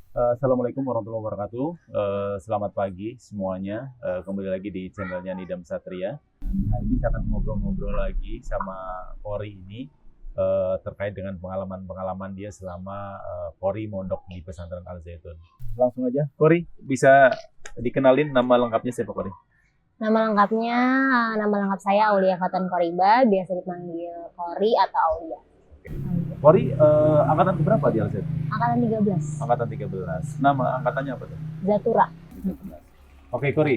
Assalamualaikum warahmatullahi wabarakatuh. Selamat pagi semuanya. Kembali lagi di channelnya Nidam Satria. Hari ini saya akan ngobrol-ngobrol lagi sama Kori ini terkait dengan pengalaman-pengalaman dia selama Kori mondok di pesantren Al Zaitun. Langsung aja, Kori bisa dikenalin nama lengkapnya siapa, Kori? Nama lengkapnya, nama lengkap saya Aulia Fatan Koriba, biasa dipanggil Kori atau Aulia. Kori angkatan berapa di Al Zaitun? Angkatan 13, Angkatan 13. Nama angkatannya apa tuh? Zatura. Oke, Kori.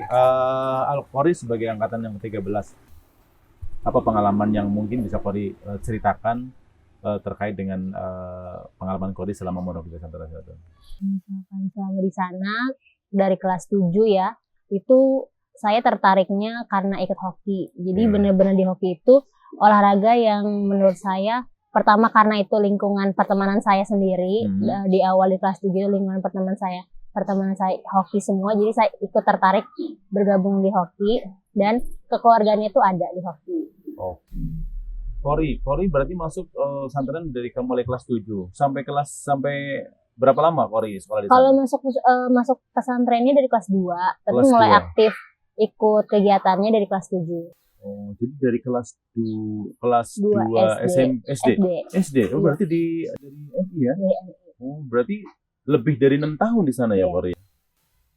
Kori sebagai angkatan yang ke-13, apa pengalaman yang mungkin bisa Kori ceritakan terkait dengan pengalaman Kori selama mondok di pesantren Al Zaitun? Misalkan selama di sana, dari kelas 7 ya, itu saya tertariknya karena ikut hoki. Jadi benar-benar di hoki itu olahraga yang menurut saya, pertama karena itu lingkungan pertemanan saya sendiri, di awal di kelas 7 lingkungan pertemanan saya hoki semua, jadi saya ikut tertarik bergabung di hoki dan kekeluargaannya itu ada di hoki. Oke. Kori berarti masuk pesantren dari mulai kelas 7 sampai berapa lama Kori sekolah di sana? Kalau masuk pesantrennya dari kelas 2, tapi Kelas mulai 2. aktif ikut kegiatannya dari kelas 7. Oh, jadi dari kelas 2 SD. SD. Oh, Iya. berarti dari MI ya? Dari MI. Oh, berarti lebih dari 6 tahun di sana ya, Iya. Kori?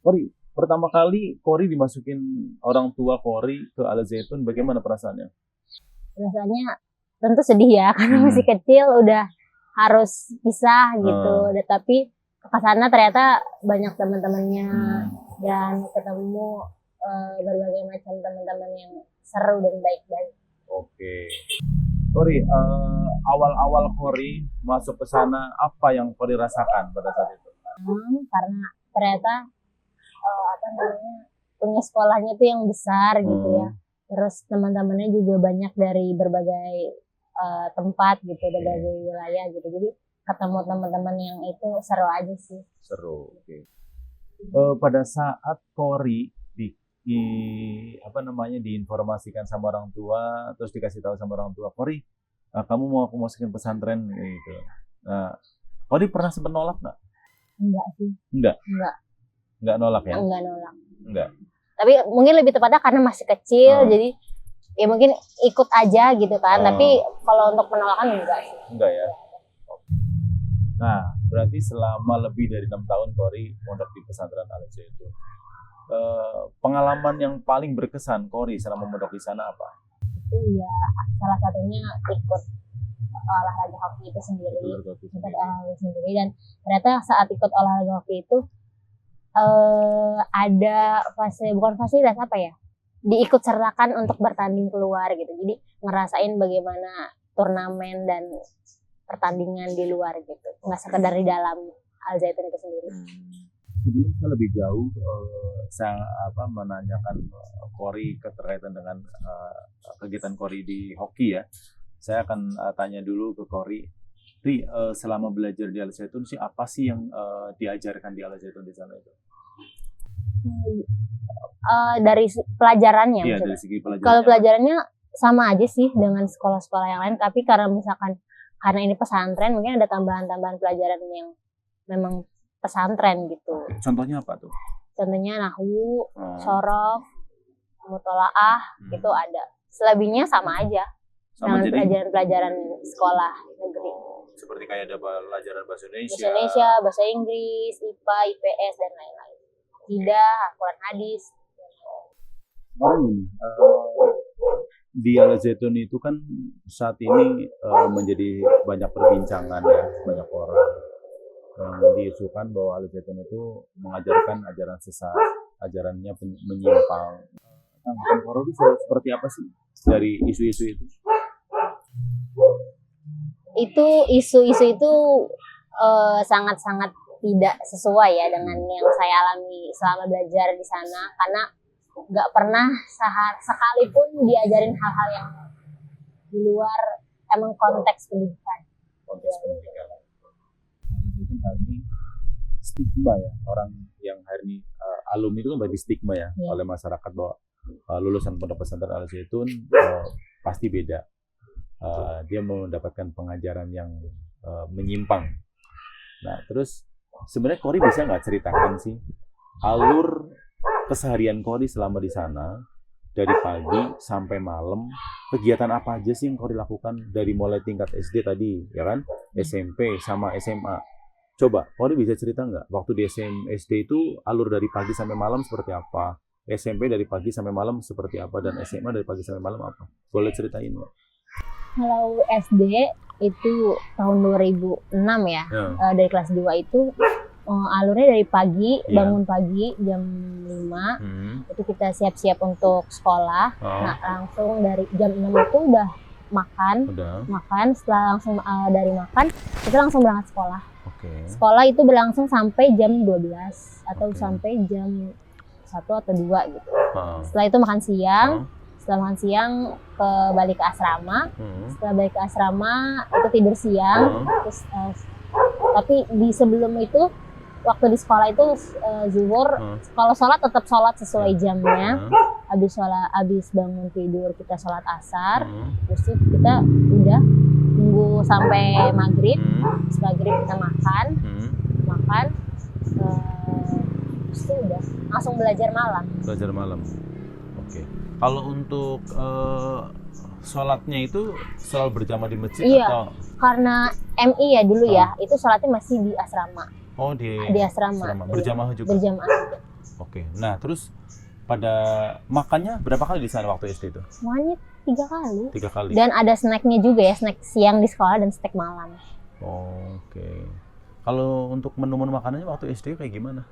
Kori, pertama kali Kori dimasukin orang tua Kori ke Al Zaitun, bagaimana perasaannya? Rasanya tentu sedih ya, karena masih kecil udah harus pisah gitu. Tapi ke sana ternyata banyak teman-temannya dan ketemu berbagai macam teman-teman yang seru dan baik-baik. Oke. Kori, awal-awal Kori masuk ke sana, apa yang Kori rasakan pada saat itu? Karena ternyata punya sekolahnya tuh yang besar gitu ya. Terus teman-temannya juga banyak dari berbagai tempat gitu, berbagai wilayah gitu. Jadi ketemu teman-teman yang itu seru aja sih. Seru. Oke. Pada saat Kori diinformasikan sama orang tua, terus dikasih tahu sama orang tua, Kori, kamu mau aku masukin pesantren gitu. Kori pernah sempat nolak nggak? Enggak sih. Enggak nolak ya? Enggak nolak. Enggak. Tapi mungkin lebih tepatnya karena masih kecil, jadi ya mungkin ikut aja gitu kan. Tapi kalau untuk penolakan enggak sih. Enggak ya. Nah, berarti selama lebih dari 6 tahun Kori mondok di pesantren Al Zaitun. Pengalaman yang paling berkesan Kori selama mondok di sana apa? Itu ya salah satunya ikut olahraga hoki itu sendiri. Dan ternyata saat ikut olahraga hoki itu ada bukan fasilitas apa ya, diikut sertakan untuk bertanding keluar gitu. Jadi ngerasain bagaimana turnamen dan pertandingan di luar gitu, nggak sekedar di dalam Al Zaitun itu sendiri. Sebelum saya lebih jauh, saya menanyakan Kori keterkaitan dengan kegiatan Kori di hoki ya. Saya akan tanya dulu ke Kori. Selama belajar di Al Zaitun sih apa sih yang diajarkan di Al Zaitun di sana itu? Dari pelajarannya, iya, dari segi pelajarannya. Kalau pelajarannya sama aja sih dengan sekolah-sekolah yang lain, tapi karena ini pesantren, mungkin ada tambahan-tambahan pelajaran yang memang pesantren gitu. Contohnya apa tuh? Contohnya nahwu, sorof, mutolaah, itu ada. Selebihnya sama aja dengan pelajaran-pelajaran sekolah negeri. Seperti kayak ada pelajaran bahasa Indonesia, bahasa Inggris, IPA, IPS, dan lain-lain. Tidak, Al-Quran hadis. Di Al Zaitun itu kan saat ini menjadi banyak perbincangan ya, banyak orang yang diisukan bahwa Al Zaitun itu mengajarkan ajaran sesat, ajarannya menyimpang. Tanggapan Kori seperti apa sih dari isu-isu itu? Isu-isu itu sangat-sangat tidak sesuai ya dengan yang saya alami selama belajar di sana, karena nggak pernah sekalipun diajarin hal-hal yang di luar emang konteks pendidikan. Itu hari ini stigma ya, orang yang hari ini alumni itu kan berarti stigma ya oleh masyarakat bahwa lulusan pondok pesantren Al Zaitun pasti beda. Dia mendapatkan pengajaran yang menyimpang. Nah, terus sebenarnya Kori bisa nggak ceritakan sih alur keseharian Kori selama di sana dari pagi sampai malam, kegiatan apa aja sih yang Kori lakukan dari mulai tingkat SD tadi, ya kan? SMP sama SMA. Coba, Kori bisa cerita nggak? Waktu di SD itu alur dari pagi sampai malam seperti apa? SMP dari pagi sampai malam seperti apa? Dan SMA dari pagi sampai malam apa? Boleh ceritain nggak? Kalau SD itu tahun 2006 ya, Ya. dari kelas 2 itu alurnya dari pagi, Iya. bangun pagi jam 5, Hmm. itu kita siap-siap untuk sekolah. Oh, Nah, langsung dari jam 6 itu udah makan, udah. setelah langsung dari makan, kita langsung berangkat sekolah. Oke. Sekolah itu berlangsung sampai jam 12 atau Oke. sampai jam 1 atau 2 gitu. Ah. Setelah itu makan siang, Ah. setelah makan siang balik ke asrama. Hmm. Setelah balik ke asrama itu tidur siang. Terus, tapi di sebelum itu waktu di sekolah itu zuhur, kalau sholat tetap sholat sesuai jamnya. Habis bangun tidur kita sholat asar. Terus itu kita udah tunggu sampai maghrib. Terus maghrib kita makan. Terus itu udah langsung belajar malam. Belajar malam. Oke. Kalau untuk sholatnya itu selalu berjamaah di masjid Iya, atau? karena MI ya dulu ya, itu sholatnya masih di asrama. Oh, di asrama. Berjamaah Iya, juga. berjamaah. Oke. Nah, terus pada makannya berapa kali di sana waktu SD itu? Semuanya 3 kali. 3 kali. Dan ada snacknya juga ya, snack siang di sekolah dan snack malam. Oke. Kalau untuk menu-menu makanannya waktu SD kayak gimana?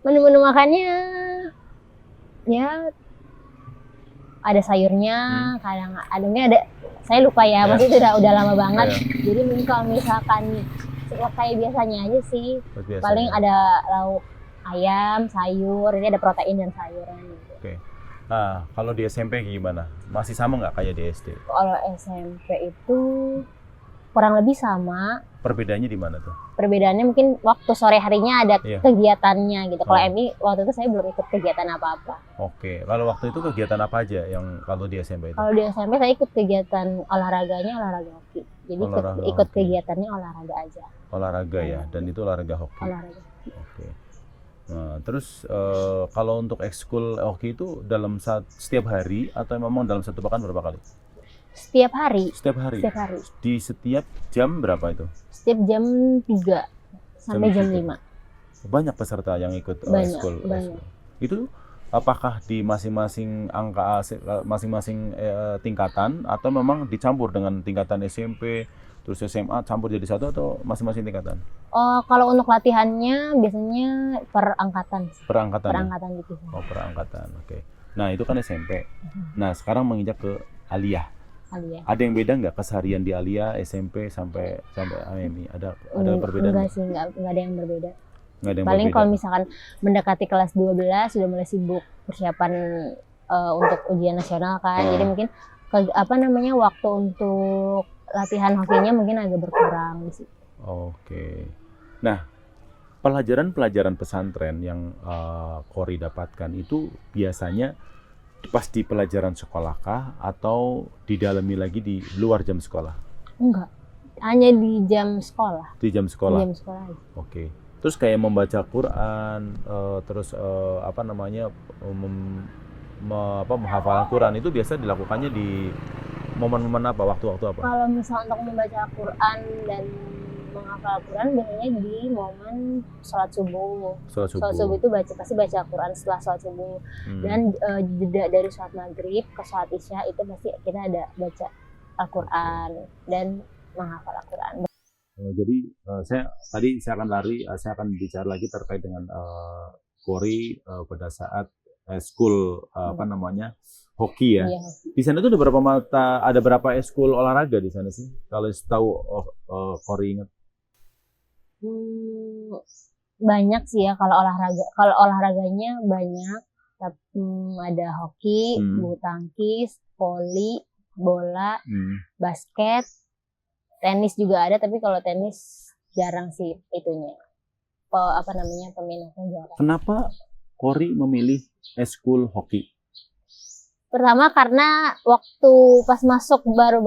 Menu-menu makannya ya ada sayurnya, kadang ada saya lupa ya, maksudnya itu udah lama banget. Jadi mungkin kalau misalkan kayak biasanya aja sih, paling ada lauk ayam, sayur, ini ada protein dan sayuran gitu. Oke. Nah, kalau di SMP gimana? Masih sama nggak kayak di SD? Kalau SMP itu kurang lebih sama. Perbedaannya di mana tuh? Perbedaannya mungkin waktu sore harinya ada kegiatannya gitu. Kalau MI waktu itu saya belum ikut kegiatan apa-apa. Oke. Kalau waktu itu kegiatan apa aja yang kalau di SMP itu? Kalau di SMP saya ikut kegiatan olahraganya olahraga hoki. Jadi ikut kegiatannya olahraga aja. Olahraga ya, dan itu olahraga hoki. Olahraga. Oke. Nah, terus kalau untuk ekskul hoki itu setiap hari atau memang dalam satu pekan berapa kali? Setiap hari. Setiap hari. Setiap hari. Di setiap jam berapa itu? Setiap jam 3 sampai jam 5. Banyak peserta yang ikut ekskul. Banyak. Itu apakah di masing-masing tingkatan atau memang dicampur dengan tingkatan SMP terus SMA campur jadi satu atau masing-masing tingkatan? Kalau untuk latihannya biasanya per angkatan. Per angkatan gitu. Oh, per angkatan. Oke. Nah, itu kan SMP. Nah, sekarang menginjak ke Aliyah. Ada yang beda nggak keseharian di Aliyah SMP sampai AMI? Ada perbedaan? Enggak sih, enggak ada yang berbeda. Nggak ada yang Paling berbeda. kalau misalkan mendekati kelas 12 sudah mulai sibuk persiapan untuk ujian nasional kan. Jadi mungkin waktu untuk latihan hokinya mungkin agak berkurang sih. Oke. Nah, pelajaran pesantren yang Kori dapatkan itu biasanya pas di pelajaran sekolah kah atau didalami lagi di luar jam sekolah? Enggak, hanya di jam sekolah. Di jam sekolah? Di jam sekolah aja. Oke. Terus kayak membaca Quran, terus menghafal Quran itu biasa dilakukannya di momen-momen apa? Waktu-waktu apa? Kalau misalnya untuk membaca Quran dan menghafal Quran biasanya di momen sholat subuh. Sholat subuh itu pasti baca Quran setelah sholat subuh. Dan jeda dari sholat maghrib ke sholat isya itu pasti kita ada baca Al-Quran dan menghafal Al-Quran. Jadi saya akan bicara lagi terkait dengan Kori pada saat eskul hoki ya. Iya. Di sana tuh ada berapa eskul olahraga di sana sih? Kalau tahu Kori ingat? Banyak sih ya kalau olahraga. Kalau olahraganya banyak. Ada hoki, bulu tangkis, voli, bola, basket, tenis juga ada. Tapi kalau tenis jarang sih itunya. Peminatnya jarang. Kenapa Kori memilih eskul hoki? Pertama karena waktu pas masuk baru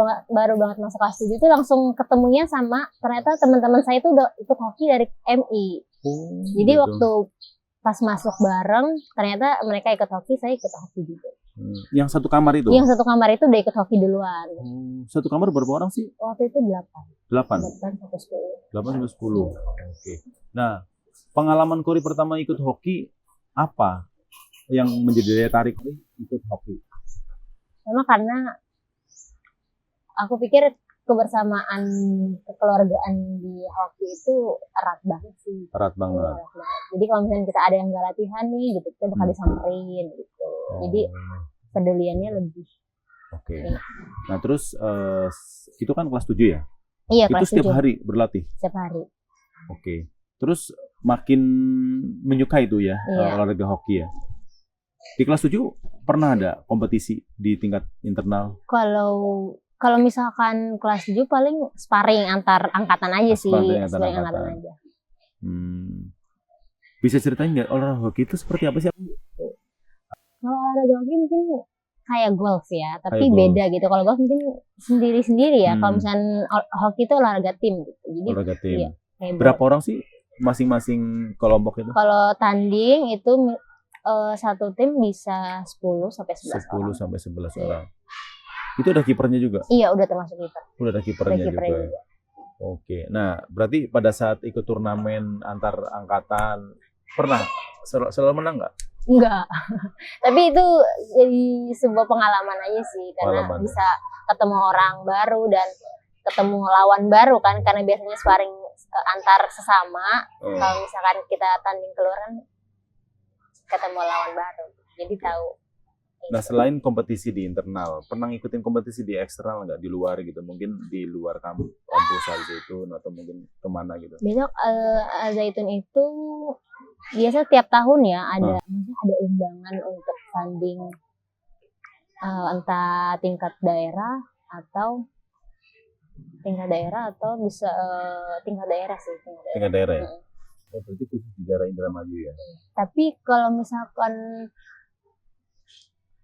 banget masuk kelas 7 itu langsung ketemunya sama ternyata teman-teman saya itu udah ikut hoki dari MI. Jadi gitu. waktu pas masuk bareng ternyata mereka ikut hoki, saya ikut hoki juga. Yang satu kamar itu? Yang satu kamar itu udah ikut hoki duluan. Satu kamar berapa orang sih? Waktu itu 8. 8 sampai 10. 8 sampai 10. Oke. Nah, pengalaman Kori pertama ikut hoki apa yang menjadi daya tarik ikut hoki? Sama karena aku pikir kebersamaan kekeluargaan di hoki itu erat banget sih. Erat banget. Erat banget. Jadi kalau misalnya kita ada yang nggak latihan nih gitu, kita bakal disamperin gitu. Jadi peduliannya lebih. Oke. Iya. Nah terus itu kan kelas 7 ya? Iya, Itu kelas setiap 7. hari berlatih? Setiap hari. Oke. Terus makin menyukai itu ya Iya. olahraga hoki ya? Di kelas 7 pernah ada kompetisi di tingkat internal? Kalau misalkan kelas 7 paling sparring antar angkatan aja sih. Sparring antar Sparring angkatan. aja. Bisa ceritain nggak olahraga hoki itu seperti apa sih? Kalau olahraga hoki mungkin kayak golf ya, tapi Kayak golf. beda gitu. Kalau golf mungkin sendiri-sendiri ya. Kalau Hmm. misalnya hoki itu olahraga tim gitu. Jadi Olahraga tim. iya, kayak Berapa orang sih masing-masing kelompok itu? kalau tanding itu satu tim bisa 10 sampai 11 10 orang. sampai 11 Iya. orang. Itu ada kipernya juga? Iya, udah termasuk kita. Udah ada kipernya Ada kipernya juga. juga. Oke. Nah, berarti pada saat ikut turnamen antar angkatan pernah selalu menang nggak? Enggak. Tapi itu jadi sebuah pengalaman aja sih karena Pengalaman. bisa ketemu orang baru dan ketemu lawan baru kan, karena biasanya sparring antar sesama. Kalau misalkan kita tanding keluar kan ketemu lawan baru. Jadi tahu. Nah, selain kompetisi di internal, pernah ngikutin kompetisi di eksternal nggak, di luar gitu? Mungkin di luar kampus Al-Zaitun atau mungkin kemana gitu? Besok Al-Zaitun itu biasa tiap tahun ya ada maksudnya ada undangan untuk tanding entah tingkat daerah atau bisa tingkat daerah sih. Tingkat daerah ya? Oh, berarti khusus di daerah Indramayu ya? Tapi kalau misalkan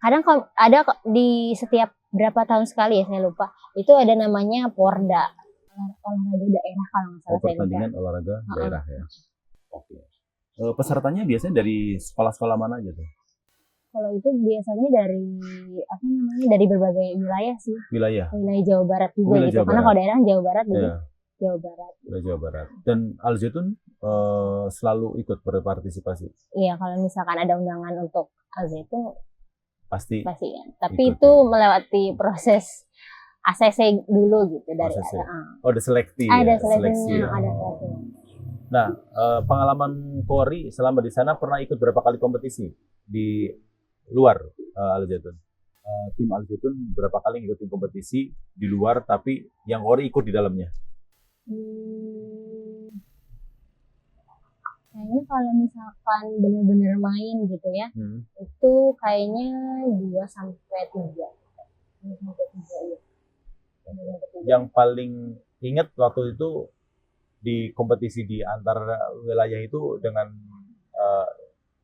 kadang kalau ada di setiap berapa tahun sekali ya saya lupa, itu ada namanya Porda, olahraga daerah kalau nggak salah. Pertandingan olahraga daerah ya. Oke. Pesertanya biasanya dari sekolah-sekolah mana aja tuh? Kalau itu biasanya dari berbagai wilayah sih. Wilayah Jawa Barat juga Wilayah gitu. Jawa Karena Barat. kalau daerah Jawa Barat jadi ya, Jawa Barat. wilayah Jawa Barat. Dan Al-Zaitun selalu ikut berpartisipasi? Iya, kalau misalkan ada undangan untuk Al-Zaitun Pasti ya. Tapi ikut, itu ya. melewati proses ACC dulu gitu dari ACC. Ada seleksi ada ya? seleksinya, ya? ada seleksinya. Nah, pengalaman Kori selama di sana pernah ikut berapa kali kompetisi di luar Al-Zaitun? Tim Al-Zaitun berapa kali ngikutin kompetisi di luar tapi yang Kori ikut di dalamnya? Kayaknya kalau misalkan benar-benar main gitu ya, itu kayaknya 2 sampai 3. 2 sampai 3 ya. Yang paling ingat waktu itu di kompetisi di antar wilayah itu dengan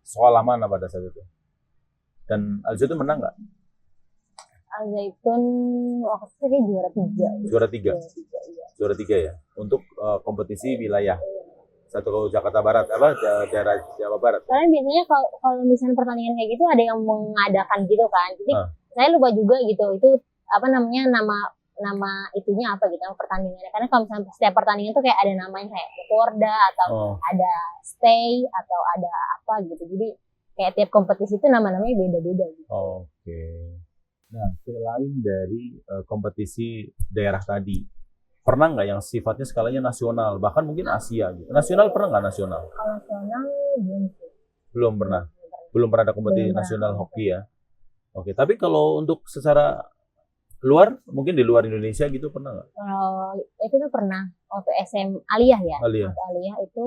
sekolah mana pada saat itu? Dan Al-Zaitun menang nggak? Al-Zaitun waktu itu kayak juara 3. Juara 3 ya? Untuk kompetisi wilayah. Satu Jakarta Barat, daerah Jawa Barat. Karena biasanya kalau misalnya pertandingan kayak gitu ada yang mengadakan gitu kan. Jadi saya lupa juga gitu. Itu apa namanya, nama itunya apa gitu, pertandingannya. Karena kalau misalnya setiap pertandingan tuh kayak ada namanya kayak Porda atau ada Stay atau ada apa gitu. Jadi kayak tiap kompetisi itu nama-namanya beda-beda gitu. Oke. Nah, selain dari kompetisi daerah tadi, pernah nggak yang sifatnya skalanya nasional, bahkan mungkin Asia gitu? Nasional pernah nggak nasional? Kalau nasional belum sih. Belum pernah ada kompetisi nasional hoki ya? Oke, tapi kalau untuk secara luar, mungkin di luar Indonesia gitu pernah nggak? Kalau itu tuh pernah, waktu Aliyah ya. Aliyah. Waktu Aliyah itu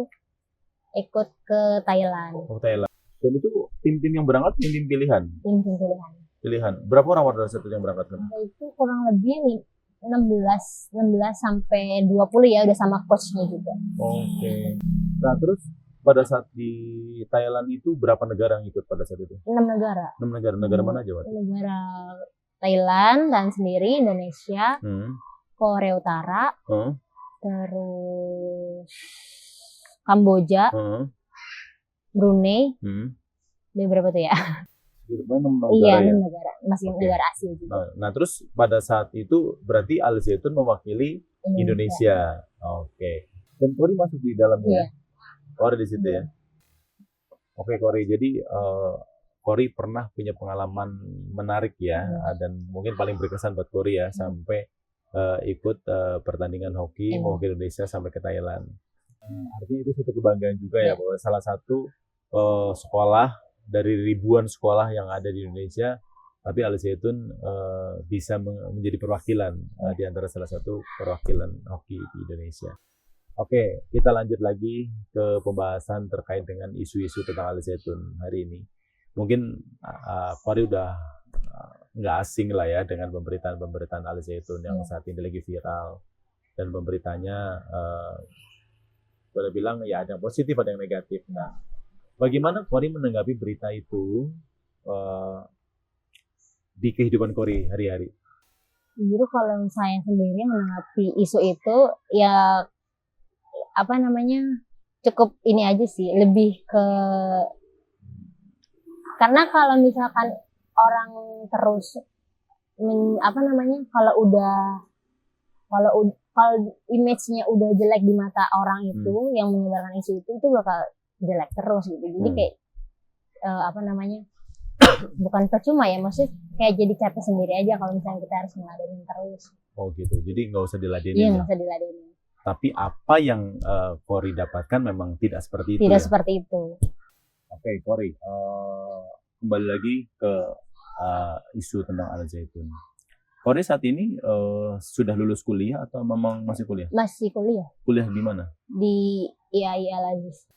ikut ke Thailand. Oh, Thailand. Dan itu tim-tim yang berangkat, tim pilihan? Tim pilihan. Pilihan. Berapa orang pada saat itu yang berangkat? Itu kurang lebih nih 16 sampai 20 ya, udah sama coachnya juga. Oke. Nah terus pada saat di Thailand itu berapa negara yang ikut pada saat itu? 6 negara. 6 negara. Negara mana aja, Pak? Negara Thailand, dan sendiri, Indonesia, Korea Utara, terus Kamboja, Brunei, dan berapa tuh ya? Gitu, 6 negara Iya, ya? 6 negara. Masih negara Asia juga. Nah, terus pada saat itu berarti Al Zaitun mewakili Indonesia. Oke. Dan Kori masuk di dalamnya? Iya. Kori di situ ya? Oke, Kori. Jadi Kori pernah punya pengalaman menarik ya, dan mungkin paling berkesan buat Kori ya, sampai ikut pertandingan hoki mewakili Indonesia sampai ke Thailand. Artinya itu satu kebanggaan juga ya, bahwa salah satu sekolah dari ribuan sekolah yang ada di Indonesia, tapi Al Zaitun bisa menjadi perwakilan di antara salah satu perwakilan hoki di Indonesia. Oke, kita lanjut lagi ke pembahasan terkait dengan isu-isu tentang Al Zaitun hari ini. Mungkin Kori udah nggak asing lah ya dengan pemberitaan Al Zaitun yang saat ini lagi viral, dan pemberitanya boleh bilang ya ada yang positif ada yang negatif. Nah, bagaimana Kori menanggapi berita itu di kehidupan Kori hari-hari? Jadi kalau saya sendiri menanggapi isu itu ya cukup ini aja sih, lebih ke, karena kalau misalkan orang terus kalau image-nya udah jelek di mata orang itu yang menyebarkan isu itu bakal jelek terus gitu. Jadi kayak bukan percuma ya, maksudnya kayak jadi capek sendiri aja kalau misalnya kita harus ngeladenin terus. Oh gitu, jadi nggak usah diladenin. Iya, nggak usah diladenin. Tapi apa yang Kori dapatkan memang tidak seperti itu. Tidak ya? seperti itu. Oke, Kori, kembali lagi ke isu tentang Al Zaitun. Kori saat ini sudah lulus kuliah atau memang masih kuliah? Masih kuliah. Kuliah di mana? Di IAI Al Aziz.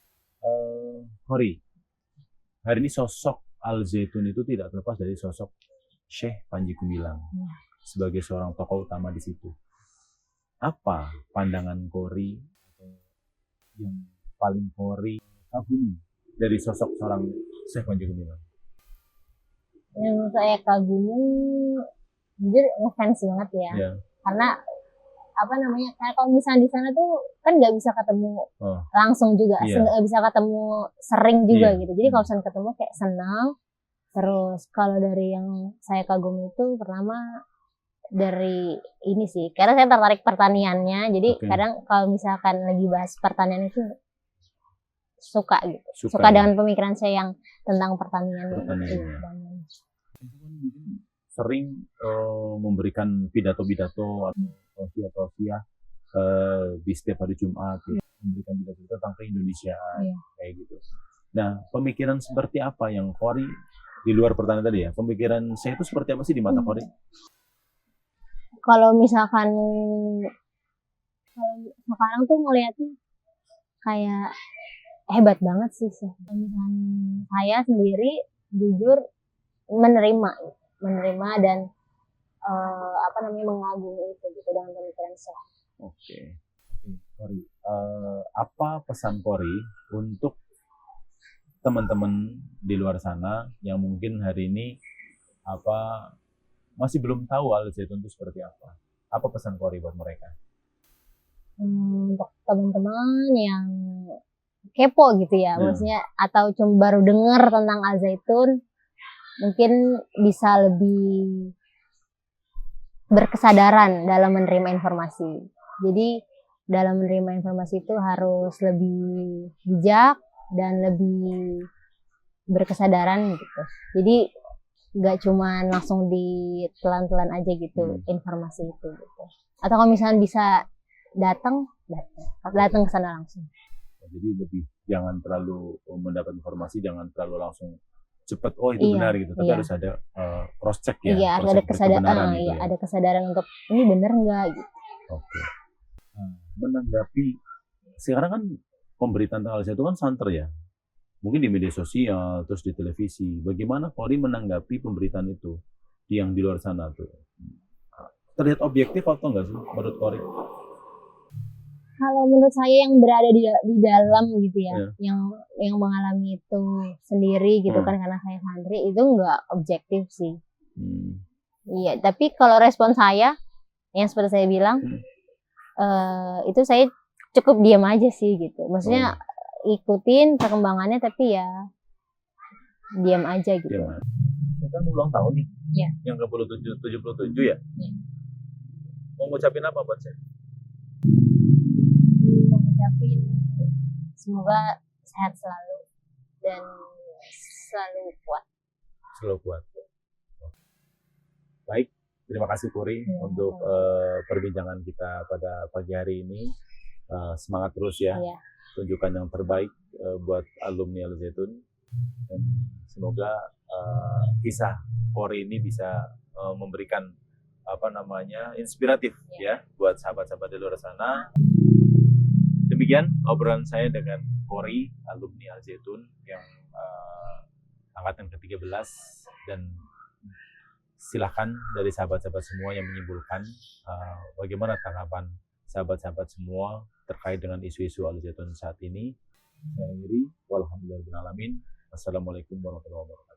Kori, hari ini sosok Al Zaitun itu tidak terlepas dari sosok Syekh Panji Gumilang sebagai seorang tokoh utama di situ. Apa pandangan Kori yang paling Kori kagumi dari sosok seorang Syekh Panji Gumilang? Yang saya kagumi, jujur ngefans banget ya. Karena kayak kalau misalnya di sana tuh kan nggak bisa ketemu langsung juga, nggak bisa ketemu sering juga gitu. Jadi kalau misalnya ketemu kayak senang. Terus kalau dari yang saya kagumi itu pertama dari ini sih, karena saya tertarik pertaniannya. Jadi kadang kalau misalkan lagi bahas pertanian itu suka gitu, suka dengan pemikiran saya yang tentang pertanian. Sering memberikan pidato-pidato atau tausiah di setiap hari Jumat, memberikan pidato tentang keindonesiaan kayak gitu. Nah, pemikiran seperti apa yang Kori di luar pertanian tadi ya? Pemikiran saya itu seperti apa sih di mata Kori? Kalau misalkan sekarang tuh ngeliatnya kayak hebat banget sih. Misalkan saya sendiri jujur menerima dan mengagumi itu gitu dengan pemikiran saya. Oke, Kori, apa pesan Kori untuk teman-teman di luar sana yang mungkin hari ini masih belum tahu Al Zaitun itu seperti apa? Apa pesan Kori buat mereka? Untuk teman-teman yang kepo gitu ya, maksudnya atau cuma baru dengar tentang Al Zaitun, mungkin bisa lebih berkesadaran dalam menerima informasi. Jadi dalam menerima informasi itu harus lebih bijak dan lebih berkesadaran gitu. Jadi nggak cuma langsung ditelan-telan aja gitu informasi itu gitu. Atau kalau misalnya bisa datang ke sana langsung. Jadi lebih jangan terlalu mendapat informasi, jangan terlalu langsung cepat itu benar gitu, tapi harus ada cross check ya. Iya, harus ada kesadaran ada kesadaran untuk ini benar nggak gitu. Oke. Menanggapi sekarang kan pemberitaan tentang Al Zaitun kan santer ya. Mungkin di media sosial, terus di televisi. Bagaimana Kori menanggapi pemberitaan itu yang di luar sana tuh? Terlihat objektif atau enggak sih menurut Kori? Kalau menurut saya yang berada di dalam gitu ya, Iya. yang mengalami itu sendiri gitu Hmm. kan karena saya santri itu nggak objektif sih. Hmm. Iya, tapi kalau respon saya yang seperti saya bilang itu saya cukup diam aja sih gitu. Maksudnya ikutin perkembangannya tapi ya diam aja gitu. Diam. Ini kan ulang tahun nih. Iya. Yang ke-77 77 ya? Iya. Mau ngucapin apa buat saya? Mengucapin semoga sehat selalu dan selalu kuat. Selalu kuat. Baik, terima kasih Puri untuk perbincangan kita pada pagi hari ini. Semangat terus ya. Iya. Tunjukkan yang terbaik buat alumni Al Zaitun. Dan semoga kisah Puri ini bisa memberikan inspiratif ya buat sahabat-sahabat di luar sana. Demikian obrolan saya dengan Pori, alumni Al Zaitun yang angkatan ke-13, dan silahkan dari sahabat-sahabat semua yang menyimpulkan bagaimana tanggapan sahabat-sahabat semua terkait dengan isu-isu Al Zaitun saat ini. Saya Iri, walhamdulillahirabbil alamin. Wassalamualaikum warahmatullahi wabarakatuh.